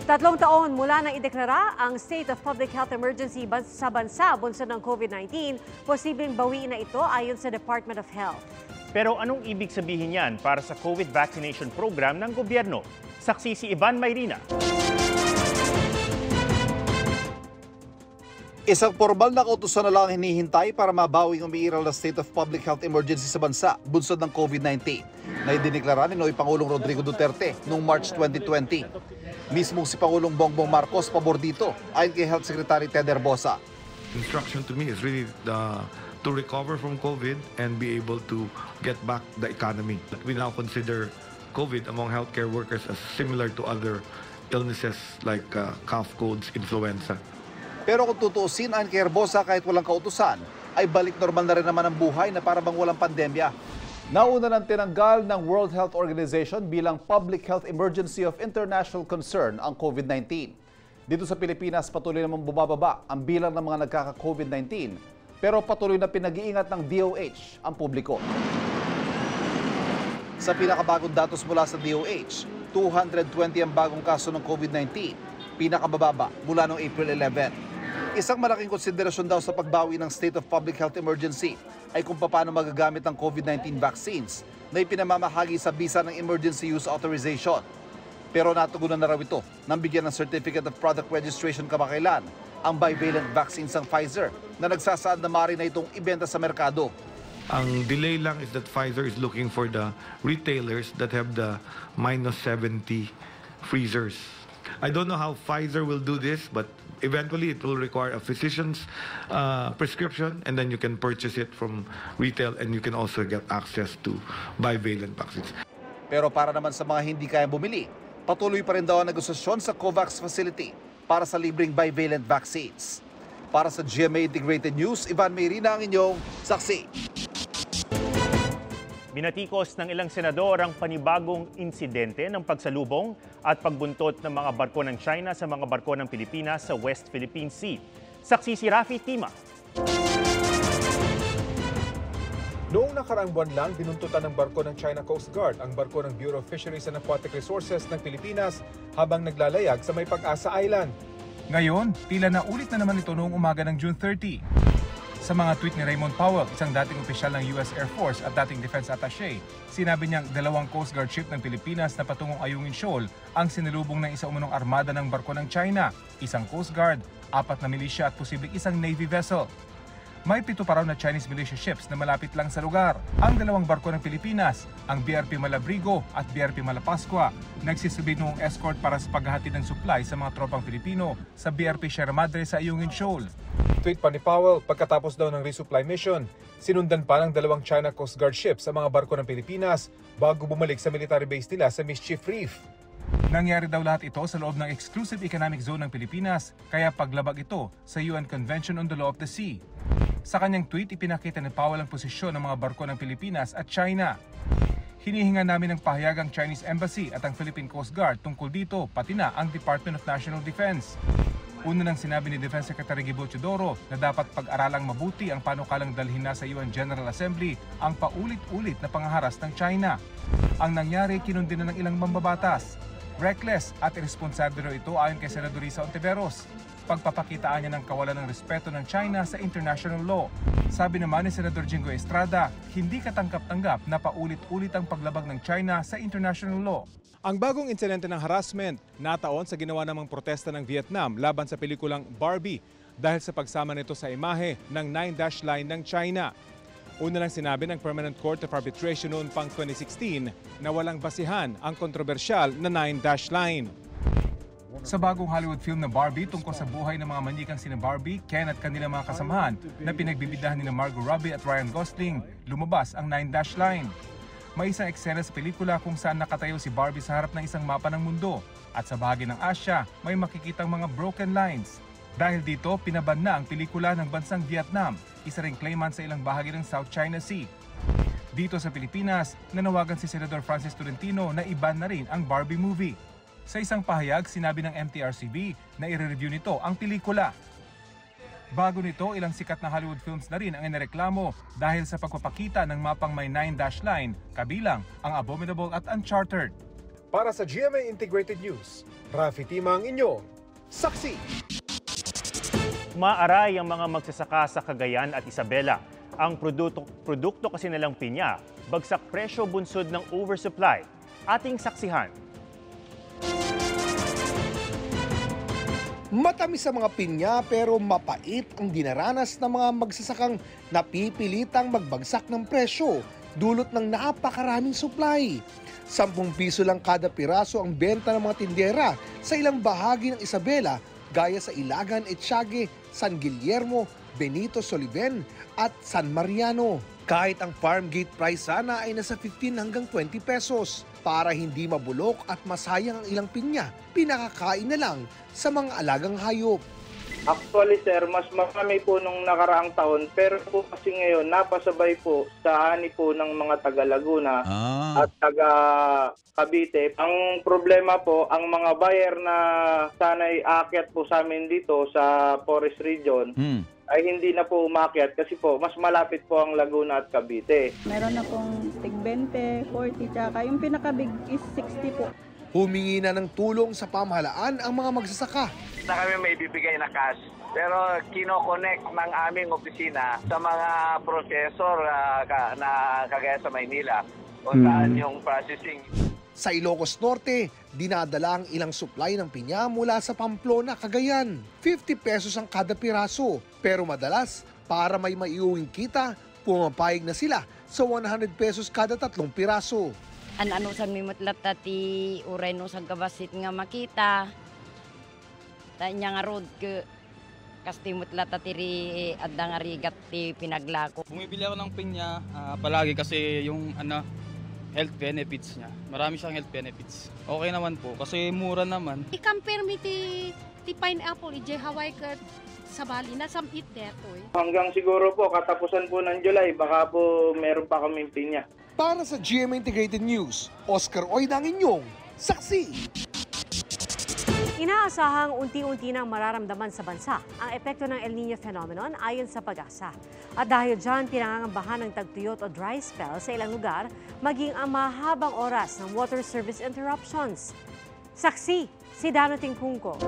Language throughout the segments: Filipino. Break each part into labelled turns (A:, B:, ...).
A: 3 taon mula nang ideklara ang State of Public Health Emergency sa bansa bunsod ng COVID-19, posibleng bawiin na ito ayon sa Department of Health.
B: Pero anong ibig sabihin yan para sa COVID vaccination program ng gobyerno? Saksi si Ivan Mayrina.
C: Isang formal na kautusan na lang ang hinihintay para mabawing umiiral na State of Public Health Emergency sa bansa bunsod ng COVID-19 na idineklara ni Noy Pangulong Rodrigo Duterte noong March 2020. Mismong si Pangulong Bongbong Marcos pabor dito ayon kay Health Secretary Ted Herbosa.
D: Instruction to me is really to recover from COVID and be able to get back the economy. We now consider COVID among healthcare workers as similar to other illnesses like cough, colds, influenza.
C: Pero kung tutuusin ayon kay Herbosa, kahit walang kautusan, ay balik normal na rin naman ang buhay na para bang walang pandemya. Nauna nang tinanggal ng World Health Organization bilang Public Health Emergency of International Concern ang COVID-19. Dito sa Pilipinas, patuloy namang bumababa ang bilang ng mga nagkaka-COVID-19, pero patuloy na pinag-iingat ng DOH ang publiko. Sa pinakabagong datos mula sa DOH, 220 ang bagong kaso ng COVID-19, pinakabababa mula noong April 11. Isang malaking konsiderasyon daw sa pagbawi ng State of Public Health Emergency ay kung paano magagamit ang COVID-19 vaccines na ipinamamahagi sa bisa ng Emergency Use Authorization. Pero natugunan na raw ito nang bigyan ng Certificate of Product Registration kamakailan ang bivalent vaccines ng Pfizer na nagsasaad na maaari na itong ibenta sa merkado.
D: Ang delay lang is that Pfizer is looking for the retailers that have the -70 freezers. I don't know how Pfizer will do this, but eventually it will require a physician's prescription, and then you can purchase it from retail, and you can also get access to bivalent vaccines.
C: Pero para naman sa mga hindi kayang bumili, patuloy pa rin daw ang negosasyon sa COVAX facility para sa libreng bivalent vaccines. Para sa GMA Integrated News, Ivan Mayrina ang inyong saksi.
B: Binatikos ng ilang senador ang panibagong insidente ng pagsalubong at pagbuntot ng mga barko ng China sa mga barko ng Pilipinas sa West Philippine Sea. Saksi si Rafi Tima.
E: Noong nakaraang buwan lang, binuntutan ng barko ng China Coast Guard ang barko ng Bureau of Fisheries and Aquatic Resources ng Pilipinas habang naglalayag sa May Pag-asa Island. Ngayon, tila na ulit na naman ito noong umaga ng June 30. Sa mga tweet ni Raymond Powell, isang dating opisyal ng US Air Force at dating defense attaché, sinabi niyang 2 Coast Guard ship ng Pilipinas na patungong Ayungin Shoal ang sinalubong ng isa umunong armada ng barko ng China, 1 Coast Guard, 4 na milisya at posibleng 1 Navy vessel. May 7 pa raw na Chinese militia ships na malapit lang sa lugar. Ang 2 barko ng Pilipinas, ang BRP Malabrigo at BRP Malapascua, nagsisilbi noong escort para sa paghahatid ng supply sa mga tropang Pilipino sa BRP Sierra Madre sa Ayungin Shoal. Tweet pa ni Powell, pagkatapos daw ng resupply mission, sinundan pa ng 2 China Coast Guard ships sa mga barko ng Pilipinas bago bumalik sa military base nila sa Mischief Reef. Nangyari daw lahat ito sa loob ng Exclusive Economic Zone ng Pilipinas, kaya paglabag ito sa UN Convention on the Law of the Sea. Sa kanyang tweet, ipinakita ni Powell ang posisyon ng mga barko ng Pilipinas at China. Hinihinga namin ng pahayag ang Chinese Embassy at ang Philippine Coast Guard tungkol dito, pati na ang Department of National Defense. Una nang sinabi ni Defense Secretary Gibo Teodoro na dapat pag-aralang mabuti ang panukalang dalhin na sa UN General Assembly ang paulit-ulit na pangaharas ng China. Ang nangyari, kinundi na ng ilang mambabatas. Reckless at irresponsable raw ito ayon kay Senador Risa Ontiveros. Pagpapakitaan niya ng kawalan ng respeto ng China sa international law. Sabi naman ni Senador Jingo Estrada, hindi katanggap-tanggap na paulit-ulit ang paglabag ng China sa international law. Ang bagong insidente ng harassment nataon sa ginawa namang protesta ng Vietnam laban sa pelikulang Barbie dahil sa pagsama nito sa imahe ng 9-dash line ng China. Una nang sinabi ng Permanent Court of Arbitration noon pang 2016 na walang basihan ang kontrobersyal na 9-dash line. Sa bagong Hollywood film na Barbie tungkol sa buhay ng mga manikang sina Barbie, Ken at kanilang mga kasamahan na pinagbibidahan ni Margot Robbie at Ryan Gosling, lumabas ang 9-dash line. May isang eksena sa pelikula kung saan nakatayo si Barbie sa harap ng isang mapa ng mundo at sa bahagi ng Asia may makikitang mga broken lines. Dahil dito, pinaban na ang pelikula ng bansang Vietnam, isa ring claimant sa ilang bahagi ng South China Sea. Dito sa Pilipinas, nanawagan si Senador Francis Tolentino na iban na rin ang Barbie movie. Sa isang pahayag, sinabi ng MTRCB na i-review nito ang pelikula. Bago nito, ilang sikat na Hollywood films na rin ang inireklamo dahil sa pagpapakita ng mapang may 9-dash line, kabilang ang Abominable at Uncharted. Para sa GMA Integrated News, Rafi Tima ang inyong saksi.
B: Maaray ang mga magsasaka sa Cagayan at Isabela. Ang produkto kasi nilang pinya, bagsak presyo bunsod ng oversupply. Ating saksihan.
F: Matamis ang mga pinya pero mapait ang dinaranas ng mga magsasakang napipilitang magbagsak ng presyo dulot ng napakaraming supply. 10 piso lang kada piraso ang benta ng mga tindera sa ilang bahagi ng Isabela gaya sa Ilagan, Etiague, San Guillermo, Benito Soliven at San Mariano. Kahit ang farm gate price sana ay nasa 15 hanggang 20 pesos. Para hindi mabulok at masayang ang ilang pinya, pinakakain na lang sa mga alagang hayop.
G: Actually sir, mas marami po nung nakaraang taon pero po kasi ngayon napasabay po sa ani po ng mga taga Laguna at taga Cavite. Ang problema po, ang mga buyer na sana'y aakyat po sa amin dito sa Forest Region ay hindi na po umakyat kasi po mas malapit po ang Laguna at Cavite.
H: Meron na pong tig 20, 40, tsaka yung pinaka-big is 60 po.
F: Humingi na ng tulong sa pamahalaan ang mga magsasaka.
I: Na kami may bibigay na cash. Pero kino-connect ng aming opisina sa mga processor na kagaya sa Maynila kung saan yung processing.
F: Sa Ilocos Norte, dinadala ang ilang supply ng pinya mula sa Pamplona, Cagayan. 50 pesos ang kada piraso. Pero madalas, para may maiuwing kita, pumapayag na sila sa 100 pesos kada 3 piraso.
J: Ano sa mimutlat tati uray no sa gabasit nga makita. Tanya nga road ke kastimutlat tati ri adda nga rigat ti pinaglako.
K: Bumibili ako ng pinya palagi kasi yung health benefits niya. Marami siyang health benefits. Okay naman po kasi mura naman.
L: I-compare mi ti pineapple, ije Hawaii ka sa Bali na samit deto eh.
G: Hanggang siguro po katapusan po ng July, baka po meron pa kaming pinya.
F: Para sa GMA Integrated News, Oscar Oida ang inyong saksi.
A: Inaasahang unti-unti nang mararamdaman sa bansa ang epekto ng El Niño phenomenon ayon sa Pag-asa. At dahil dyan, pinangangambahan ng tagtuyot o dry spell sa ilang lugar, maging ang mahabang oras ng water service interruptions. Saksi, si Dano Tingkungko.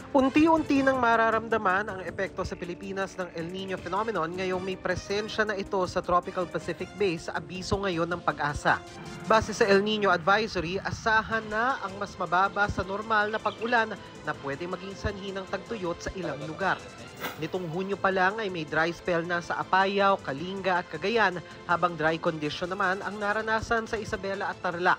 M: Unti-unti nang mararamdaman ang epekto sa Pilipinas ng El Niño phenomenon ngayong may presensya na ito sa Tropical Pacific Bay sa abiso ngayon ng Pag-asa. Base sa El Niño Advisory, asahan na ang mas mababa sa normal na pag-ulan na pwede maging sanhi ng tagtuyot sa ilang lugar. Nitong Hunyo pa lang ay may dry spell na sa Apayao, Kalinga at Cagayan habang dry condition naman ang naranasan sa Isabela at Tarlac.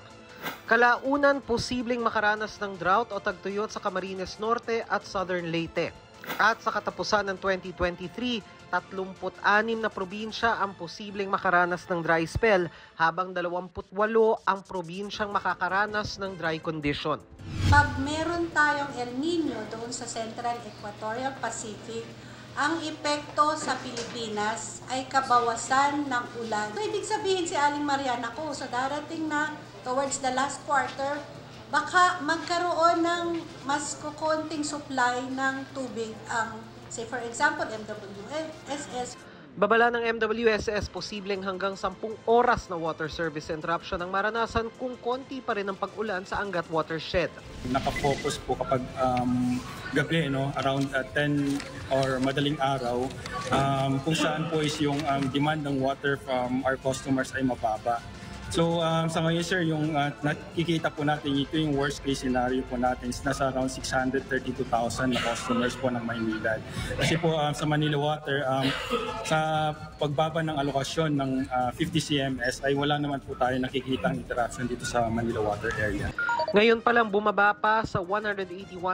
M: Kalaunan, posibleng makaranas ng drought o tagtuyot sa Camarines Norte at Southern Leyte. At sa katapusan ng 2023, 36 na probinsya ang posibleng makaranas ng dry spell habang 28 ang probinsyang makakaranas ng dry condition.
N: Pag meron tayong El Niño doon sa Central Equatorial Pacific, ang epekto sa Pilipinas ay kabawasan ng ulan. So, ibig sabihin si Aling Mariana ko sa darating na towards the last quarter, baka magkaroon ng mas kukonting supply ng tubig ang, say for example, MWSS.
M: Babala ng MWSS, posibleng hanggang 10 oras na water service interruption ang maranasan kung konti pa rin ang pag-ulan sa Angat watershed.
O: Nakafocus po kapag gabi, around 10 or madaling araw, kung saan po is yung demand ng water from our customers ay mababa. So sa ngayon sir, yung nakikita po natin, ito yung worst case scenario po natin, nasa around 632,000 na customers po ng Maynilad. Kasi po sa Manila Water, sa pagbaba ng alokasyon ng 50 CMS ay wala naman po tayo nakikita ang interruption dito sa Manila Water area.
M: Ngayon pa lang bumaba pa sa 181.57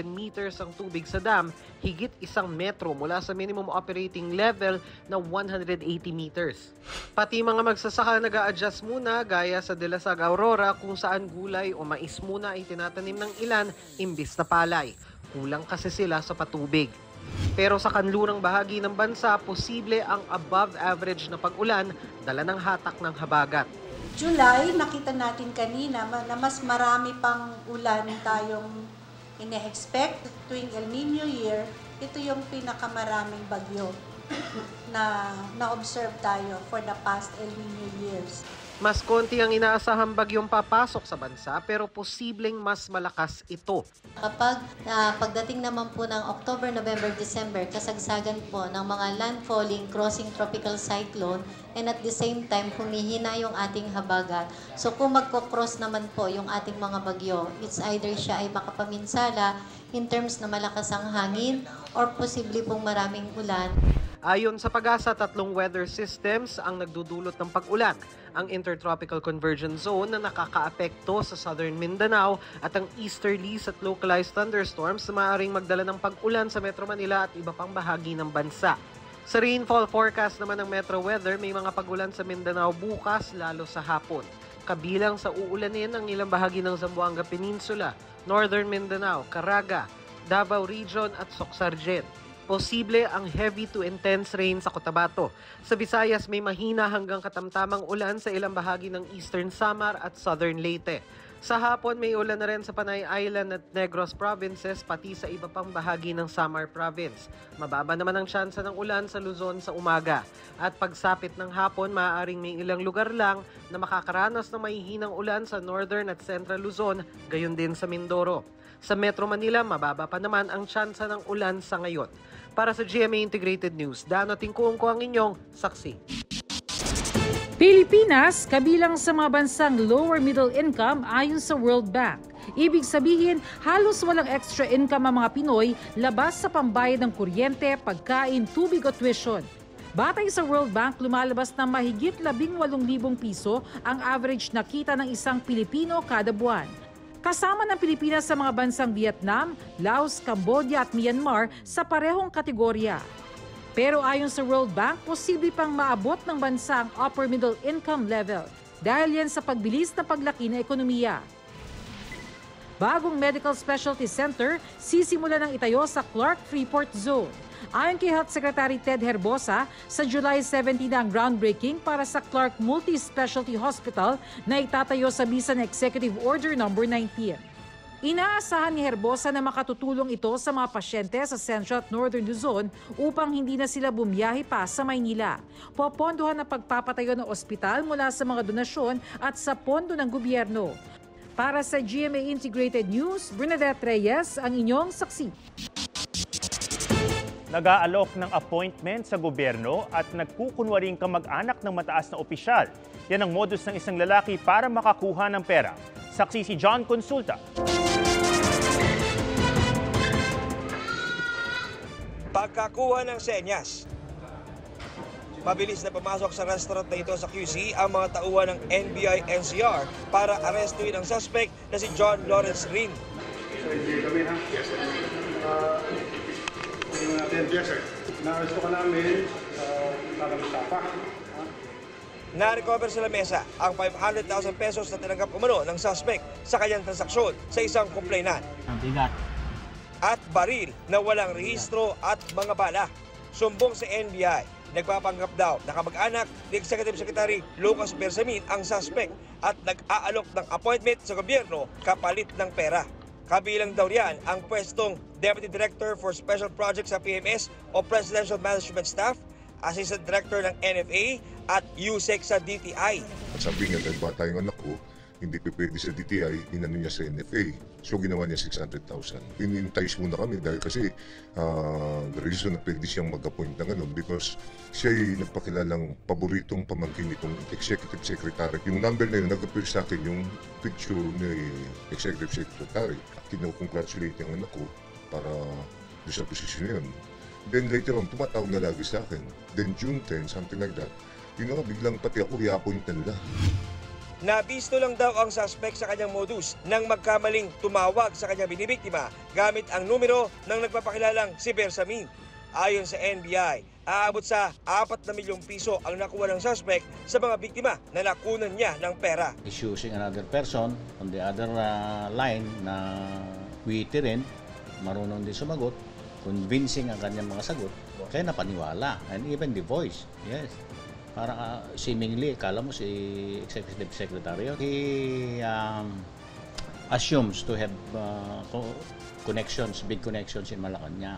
M: meters ang tubig sa dam, higit 1 metro mula sa minimum operating level na 180 meters. Pati mga magsasaka nag-a-adjust muna gaya sa Dilasag Aurora kung saan gulay o mais muna ay tinatanim ng ilan imbis na palay. Kulang kasi sila sa patubig. Pero sa kanlurang bahagi ng bansa, posible ang above average na pag-ulan dala ng hatak ng habagat.
N: July, nakita natin kanina na mas marami pang ulan tayong ine-expect tuwing El Niño year. Ito yung pinakamaraming bagyo na-observe tayo for the past El Nino years.
M: Mas konti ang inaasahang bagyong papasok sa bansa pero posibleng mas malakas ito.
P: Kapag pagdating naman po ng October, November, December, kasagsagan po ng mga landfalling, crossing tropical cyclone, and at the same time, humihina yung ating habagat. So kung magko-cross naman po yung ating mga bagyo, it's either siya ay makapaminsala in terms na malakas ang hangin or posible pong maraming ulan.
M: Ayon sa PAGASA, 3 weather systems ang nagdudulot ng pag-ulan. Ang Intertropical Convergence Zone na nakakaapekto sa Southern Mindanao at ang easterlies at localized thunderstorms na maaaring magdala ng pag-ulan sa Metro Manila at iba pang bahagi ng bansa. Sa rainfall forecast naman ng Metro Weather, may mga pag-ulan sa Mindanao bukas lalo sa hapon. Kabilang sa uulanin ang ilang bahagi ng Zamboanga Peninsula, Northern Mindanao, Caraga, Davao Region at Soxargen. Posible ang heavy to intense rain sa Cotabato. Sa Visayas, may mahina hanggang katamtamang ulan sa ilang bahagi ng Eastern Samar at Southern Leyte. Sa hapon, may ulan na rin sa Panay Island at Negros provinces, pati sa iba pang bahagi ng Samar Province. Mababa naman ang tsansa ng ulan sa Luzon sa umaga. At pagsapit ng hapon, maaaring may ilang lugar lang na makakaranas ng mahihinang ulan sa Northern at Central Luzon, gayon din sa Mindoro. Sa Metro Manila, mababa pa naman ang tsansa ng ulan sa ngayon. Para sa GMA Integrated News, Dano Tingkuong ko ang inyong saksi.
Q: Pilipinas, kabilang sa mga bansang lower middle income ayon sa World Bank. Ibig sabihin, halos walang extra income ang mga Pinoy labas sa pambayad ng kuryente, pagkain, tubig o tuition. Batay sa World Bank, lumalabas na mahigit 18,000 piso ang average na kita ng isang Pilipino kada buwan. Kasama ng Pilipinas sa mga bansang Vietnam, Laos, Cambodia at Myanmar sa parehong kategorya. Pero ayon sa World Bank, posible pang maabot ng bansa ang upper middle income level dahil yan sa pagbilis na paglaki ng ekonomiya. Bagong Medical Specialty Center sisimula ng itayo sa Clark Freeport Zone. Ayon kay Health Secretary Ted Herbosa, sa July 17 ang groundbreaking para sa Clark Multi-Specialty Hospital na itatayo sa bisa ng Executive Order No. 19. Inaasahan ni Herbosa na makatutulong ito sa mga pasyente sa Central at Northern Luzon upang hindi na sila bumiyahe pa sa Maynila. Popondohan ang pagpapatayo ng ospital mula sa mga donasyon at sa pondo ng gobyerno. Para sa GMA Integrated News, Bernadette Reyes, ang inyong saksi.
B: Nag-aalok ng appointment sa gobyerno at nagkukunwaring kamag-anak ng mataas na opisyal. Yan ang modus ng isang lalaki para makakuha ng pera. Saksi si John Consulta.
R: Pagkakuha ng senyas. Mabilis na pumasok sa restaurant na ito sa QC ang mga tauhan ng NBI-NCR para arestuin ang suspect na si John Lawrence Rin.
S: Yes, sir. Na-arresto ka namin nakalisapa.
R: Na-recover sa lamesa ang 500,000 pesos na tinanggap umano ng suspect sa kanyang transaksyon sa isang complainant. At baril na walang rehistro at mga bala. Sumbong sa NBI, nagpapanggap daw na kamag-anak ni Executive Secretary Lucas Bersamin ang suspect at nag-aalok ng appointment sa gobyerno kapalit ng pera. Kabilang daw riyan ang pwestong Deputy Director for Special Projects sa PMS o Presidential Management Staff, Assistant Director ng NFA at USEC sa DTI.
T: Sabi niya, dahil bata yung anak ko, hindi pwede sa DTI, inano niya sa NFA. So ginawa niya 600,000. In-entice muna kami dahil kasi the reason na pwede siyang mag-appoint ng ganun because siya ay nagpakilalang paboritong pamangkin nitong Executive Secretary. Yung number na yun, nag-appear sa akin yung picture ni Executive Secretary. Kinukongratulate yung anak ko para sa posisyon na yun. Then later on, tumatawag na lagi sa akin. Then June 10, something like that. Yun nga, biglang pati ako i-appoint na nila.
R: Nabisto lang daw ang suspect sa kanyang modus nang magkamaling tumawag sa kanyang binibiktima gamit ang numero ng nagpapakilalang si Bersamin. Ayon sa NBI, aabot sa 4 na milyong piso ang nakuha ng suspect sa mga biktima na nakunan niya ng pera.
U: Is using another person on the other line na witty rin, marunong din sumagot, convincing ang kanyang mga sagot, kaya napaniwala. And even the voice, yes. Parang seemingly, kala mo si Executive Secretary, he assumes to have connections, big connections in Malacanang.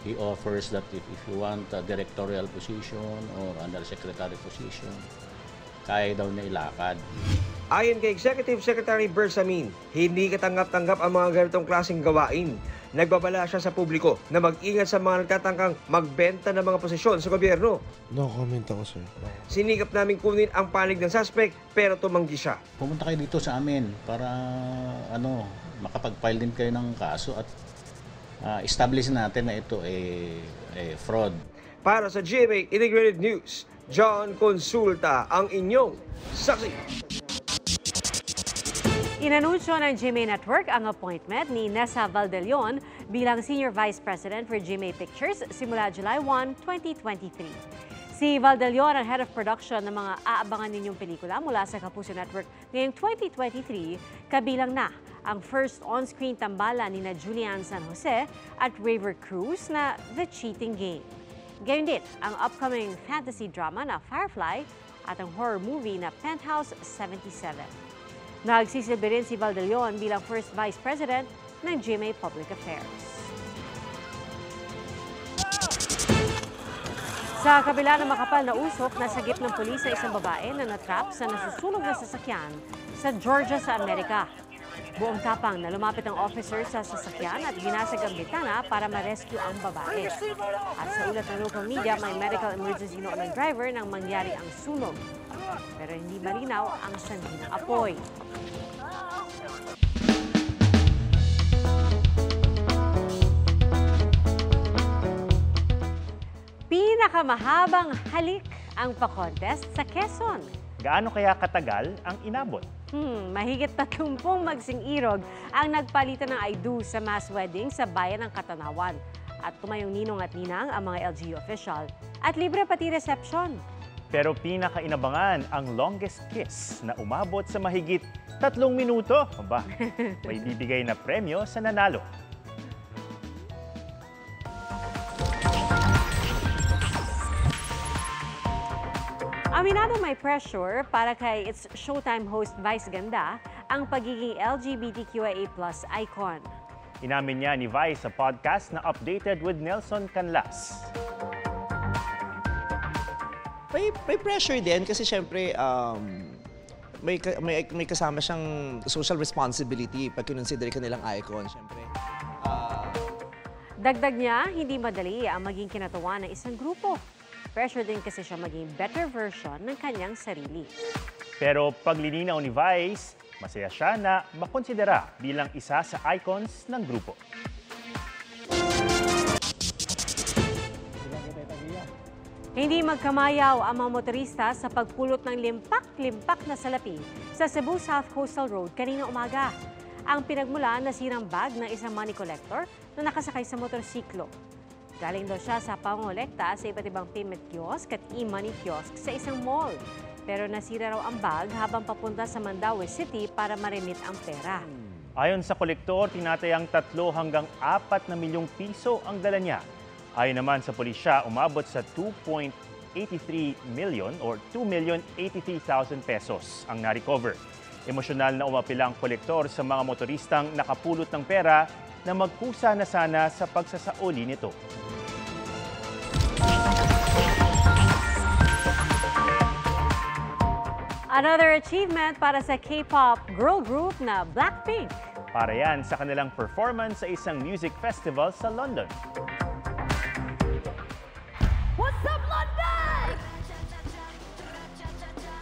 U: He offers that if you want a directorial position or undersecretary position, kaya daw na ilakad.
R: Ayon kay Executive Secretary Bersamin, hindi katanggap-tanggap ang mga ganitong klaseng gawain. Nagbabala siya sa publiko na mag-ingat sa mga nagtatangkang magbenta ng mga posisyon sa gobyerno.
F: No comment ako, sir.
R: Sinikap namin kunin ang panig ng suspect pero tumanggi siya.
U: Pumunta kayo dito sa amin para makapag-file din kayo ng kaso at establish natin na ito ay fraud.
R: Para sa GMA Integrated News, John Consulta ang inyong saksi.
A: Inanunsyo ng GMA Network ang appointment ni Nessa Valdelion bilang Senior Vice President for GMA Pictures simula July 1, 2023. Si Valdelion ang Head of Production ng mga aabangan ninyong pelikula mula sa Kapuso Network ngayong 2023, kabilang na ang first on-screen tambalan ni na Julian San Jose at Raver Cruz na The Cheating Game. Gayon din ang upcoming fantasy drama na Firefly at ang horror movie na Penthouse 77. Nagsisilbi rin si Valdelion bilang First Vice President ng GMA Public Affairs. Sa kabila ng makapal na usok, nasagip ng pulis na isang babae na natrap sa nasusunog na sasakyan sa Georgia sa Amerika. Buong tapang na lumapit ang officer sa sasakyan at binasag ang bitana para ma-rescue ang babae. At sa ulat ng local media, may medical emergency noon ng driver nang mangyari ang sunog. Pero hindi malinaw ang sanhi ng apoy. Pinakamahabang halik ang pa-contest sa Quezon.
B: Gaano kaya katagal ang inabot?
A: Mahigit 30 magsing irog ang nagpalitan ng I do sa mass wedding sa bayan ng Katanawan. At tumayong ninong at ninang ang mga LGU official. At libre pati reception.
B: Pero pinakainabangan ang longest kiss na umabot sa mahigit 3 minuto. Aba, may bibigay na premyo sa nanalo.
A: Aminado may pressure para kay It's Showtime host Vice Ganda ang pagiging LGBTQIA+ icon.
B: Inamin niya ni Vice sa podcast na Updated with Nelson Canlas.
D: May pressure din kasi syempre may kasama siyang social responsibility pag kinonsider ka nilang icon. Syempre.
A: Dagdag niya, hindi madali ang maging kinatuwa ng isang grupo. Pressure din kasi siya maging better version ng kanyang sarili.
B: Pero paglilinaw ni Vice, masaya siya na makonsidera bilang isa sa icons ng grupo.
A: Hindi magkamayaw ang mga motorista sa pagpulot ng limpak-limpak na salapi sa Cebu South Coastal Road kanina umaga. Ang pinagmulan nasirang bag ng isang money collector na nakasakay sa motorsiklo. Galing daw siya sa pangolekta sa iba't ibang payment kiosk at e-money kiosk sa isang mall. Pero nasira raw ang bag habang papunta sa Mandaue City para ma-remit ang pera.
B: Ayon sa kolektor, tinatayang 3 hanggang 4 na milyong piso ang dala niya. Ayon naman sa pulisya, umabot sa 2.83 million or 2,083,000 pesos ang na-recover. Emosyonal na umapila ang kolektor sa mga motoristang nakapulot ng pera na magkusa na sana sa pagsasauli nito.
A: Another achievement para sa K-pop girl group na Blackpink.
B: Para yan sa kanilang performance sa isang music festival sa London.
A: What's up, London?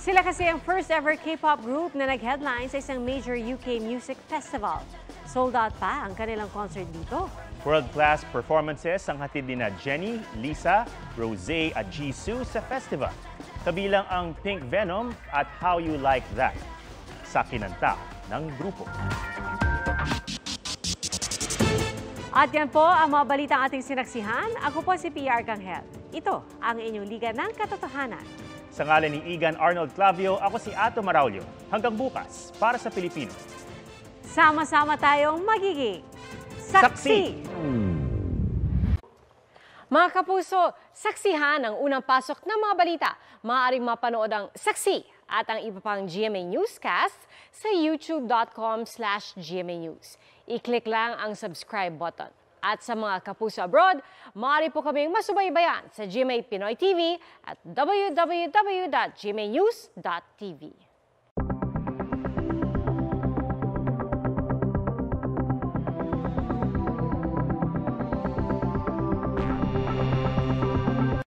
A: Sila kasi ang first ever K-pop group na nag-headline sa isang major UK music festival. Sold out pa ang kanilang concert dito.
B: World-class performances ang hatid ni na Jennie, Lisa, Rosé at Jisoo sa festival. Kabilang ang Pink Venom at How You Like That sa kinanta ng grupo.
A: At yan po ang mga balitang ating sinaksihan. Ako po si PR Kanghel. Ito ang inyong Liga ng Katotohanan.
B: Sa ngalan ni Igan Arnold Clavio, ako si Ato Maraulio. Hanggang bukas, para sa Pilipino.
A: Sama-sama tayong magiging saksi! Mga kapuso, saksihan ang unang pasok ng mga balita. Maaaring mapanood ang Saksi
C: at ang iba pang GMA Newscast sa youtube.com/GMA News. I-click lang ang subscribe button. At sa mga kapuso abroad, maaari po kaming masubaybayan sa GMA Pinoy TV at www.gmanews.tv.